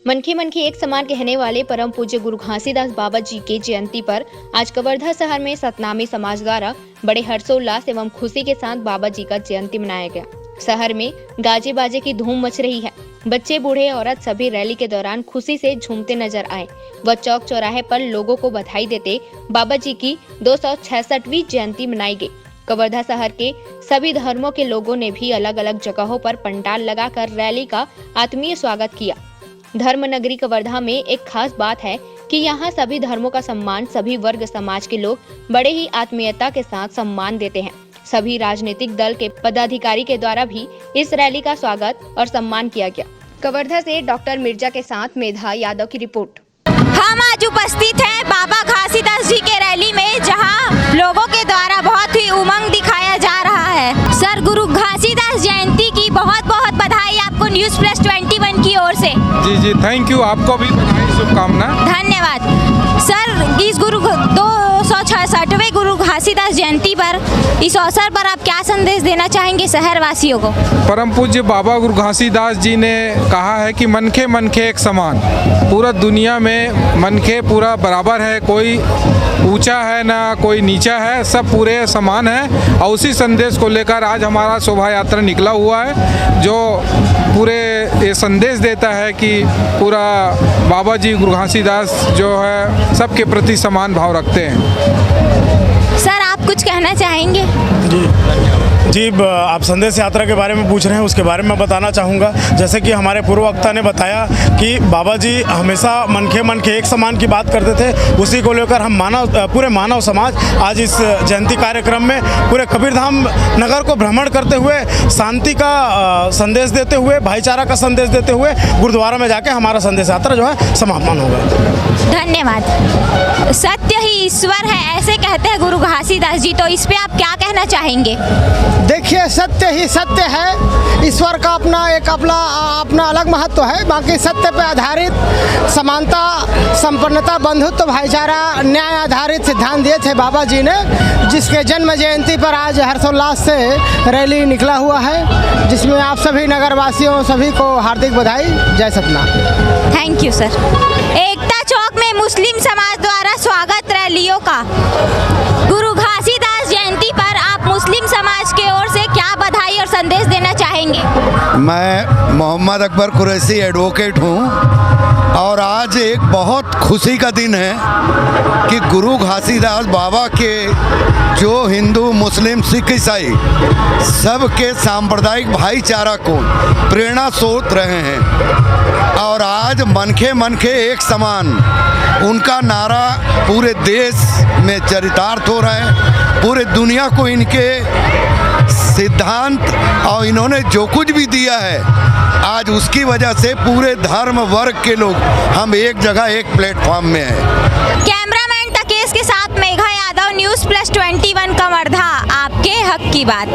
मनखे मनखे एक समान कहने वाले परम पूज्य गुरु घासीदास बाबा जी के जयंती पर आज कवर्धा शहर में सतनामी समाज द्वारा बड़े हर्षोल्लास एवं खुशी के साथ बाबा जी का जयंती मनाया गया। शहर में गाजे बाजे की धूम मच रही है। बच्चे बूढ़े औरत सभी रैली के दौरान खुशी से झूमते नजर आए व चौक चौराहे पर लोगों को बधाई देते बाबा जी की 266वीं जयंती मनाई गई। कवर्धा शहर के सभी धर्मों के लोगों ने भी अलग अलग जगहों पर पंडाल लगाकर रैली का आत्मीय स्वागत किया। धर्म नगरी कवर्धा में एक खास बात है कि यहाँ सभी धर्मों का सम्मान सभी वर्ग समाज के लोग बड़े ही आत्मीयता के साथ सम्मान देते हैं। सभी राजनीतिक दल के पदाधिकारी के द्वारा भी इस रैली का स्वागत और सम्मान किया गया। कवर्धा से डॉक्टर मिर्जा के साथ मेधा यादव की रिपोर्ट। हम आज उपस्थित हैं बाबा घासीदास जी के रैली में, जहां लोगों के द्वारा बहुत ही उमंग दिखाया जा रहा है। सर, गुरु घासीदास जयंती की बहुत बहुत बधाई आपको न्यूज़ प्लस 21 की ओर से। जी थैंक यू, आपको भी बधाई, शुभकामना। धन्यवाद सर। इस 266वें गुरु घासीदास जयंती पर इस अवसर पर आप क्या संदेश देना चाहेंगे शहर वासियों को? परम पूज्य बाबा गुरु घासीदास जी ने कहा है कि मनखे मनखे एक समान। पूरा दुनिया में मनखे पूरा बराबर है, कोई ऊंचा है ना कोई नीचा है, सब पूरे समान है। और उसी संदेश को लेकर आज हमारा शोभा यात्रा निकला हुआ है, जो पूरे ये संदेश देता है कि पूरा बाबा जी गुरु घासीदास जो है सबके प्रति समान भाव रखते हैं। सर, आप कुछ कहना चाहेंगे? जी, आप संदेश यात्रा के बारे में पूछ रहे हैं, उसके बारे में बताना चाहूँगा। जैसे कि हमारे पूर्व वक्ता ने बताया कि बाबा जी हमेशा मनखे मनखे एक समान की बात करते थे। उसी को लेकर हम पूरे मानव समाज आज इस जयंती कार्यक्रम में पूरे कबीरधाम नगर को भ्रमण करते हुए शांति का संदेश देते हुए, भाईचारा का संदेश देते हुए गुरुद्वारा में जाके हमारा संदेश यात्रा जो है समापन होगा। धन्यवाद। सत्य ही ईश्वर है, ऐसे कहते हैं गुरु घासीदास जी, तो इस पे आप क्या कहना चाहेंगे? देखिए, सत्य ही सत्य है। ईश्वर का अपना अलग महत्व है। बाकी सत्य पे आधारित समानता, संपन्नता, बंधुत्व, भाईचारा, न्याय आधारित सिद्धांत दिए थे बाबा जी ने, जिसके जन्म जयंती पर आज हर्षोल्लास से रैली निकला हुआ है, जिसमें आप सभी नगरवासियों सभी को हार्दिक बधाई। जय सतनाम। Thank you sir. Ekta Chowk में मुस्लिम समाज द्वारा स्वागत रैलियों का। गुरु घासीदास जयंती पर आप मुस्लिम समाज की ओर से क्या बधाई और संदेश देना चाहेंगे? मैं मोहम्मद अकबर कुरैशी एडवोकेट हूँ और आज एक बहुत खुशी का दिन है कि गुरु घासीदास बाबा के जो हिंदू, मुस्लिम, सिख, ईसाई सबके सांप्रदायिक भाईचारा को प्रेरणा स्रोत रहे हैं। और आज मनखे मनखे एक समान, उनका नारा पूरे देश में चरितार्थ हो रहा है। पूरे दुनिया को इनके सिद्धांत और इन्होंने जो कुछ भी दिया है, आज उसकी वजह से पूरे धर्म वर्ग के लोग हम एक जगह, एक प्लेटफॉर्म में हैं। कैमरामैन तकेश के साथ मेघा यादव, न्यूज़ प्लस 21 कवर्धा, आपके हक की बात।